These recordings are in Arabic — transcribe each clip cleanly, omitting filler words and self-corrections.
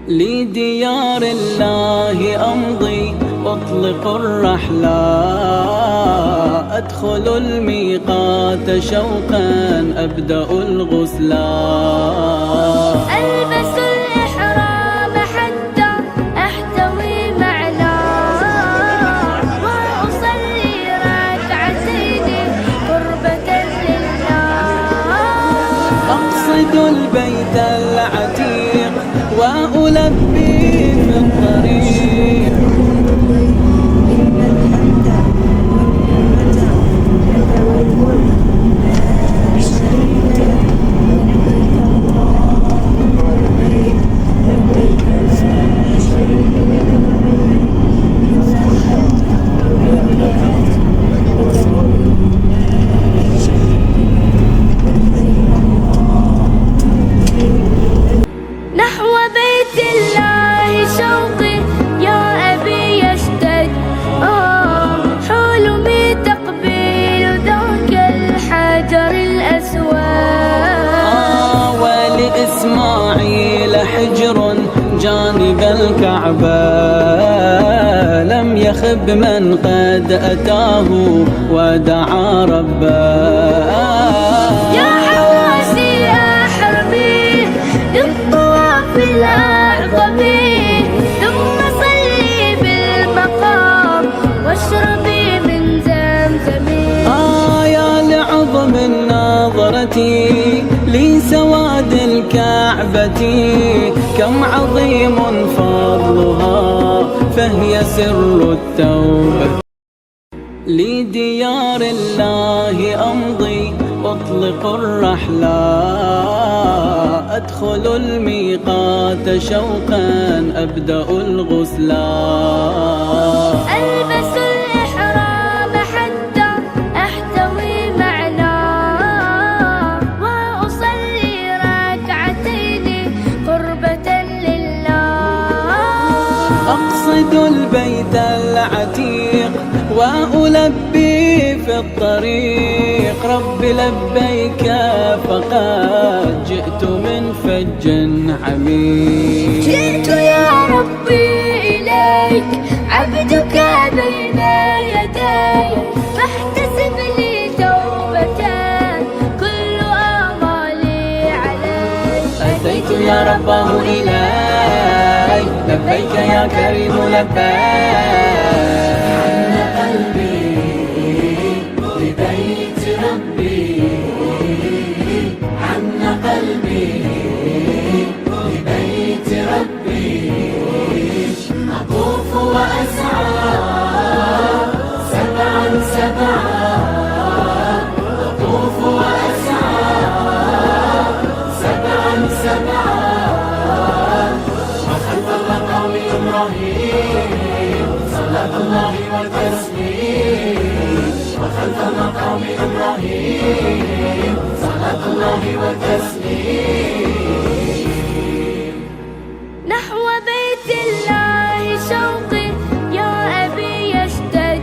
لديار الله أمضي أطلق الرحلة، أدخل الميقات شوقا أبدأ الغسلا، ألبس الإحرام حتى أحتوي معنا، وأصلي ركعتين قربة لله، أقصد البيت العتيق وألبي في الطريق. إن الحمد والنعمة لك والملك لا شريك لك، لبيك اللهم لبيك، لبيك لا شريك لك لبيك، إن الحمد والنعمة لك والملك لا شريك لك، لبيك اللهم لبيك. نحو بيت الله شوقي يا أبي يشتد، حلمي تقبيل ذاك الحجر الأسود، ولإسماعيل حجر جانب الكعبة، لم يخب من قد أتاه ودعا ربه. يا حواسي أحرمي للطواف الأعظم، ثم صلي بالمقام واشربي من زمزم. يا لعظم النظرة لسواد الكعبة، كم عظيم فضلها فهي سر التوبة. لديار الله أمضي أطلق الرحلة، أدخل الميقات شوقا أبدأ الغسلا، ألبس الإحرام حتى أحتوي معنا، وأصلي ركعتين قربة لله، أقصد البيت العتيق وألبي في الطريق. رب لبيك فقد جئت من فج عميق. جئت يا ربي إليك عبدك بين يديك، فاحتسب لي توبة كل آمالي عليك. أتيت يا رباه إليك، لبيك يا كريم لبيك. عن قلبي لبيت ربي، عن قلبي لبيت ربي، أطوف وأسعى سبعا سبعا، أطوف وأسعى سبعا سبعا، وخلف المقام إبراهيم صلاة الله والتسليم، وخلف مقام إبراهيم صلاة الله والتسليم. نحو بيت الله شوقي يا أبي يشتد،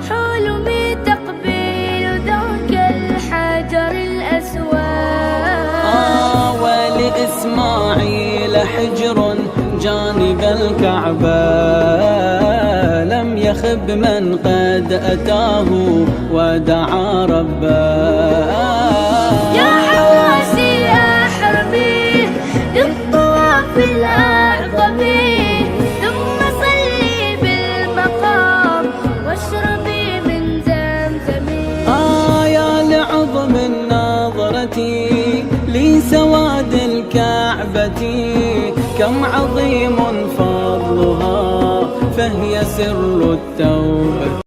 حلمي تقبيل ذاك الحجر الأسود، ولإسماعيل حجر جانب الكعبة، لم يخب من قد أتاه ودعا ربه. يا حواسي أحرمي للطواف الأعظم، ثم صلي بالمقام واشربي من زمزم. يا لعظم النظرة لسواد الكعبة، كم عظيم فضلها فهي سر التوبة.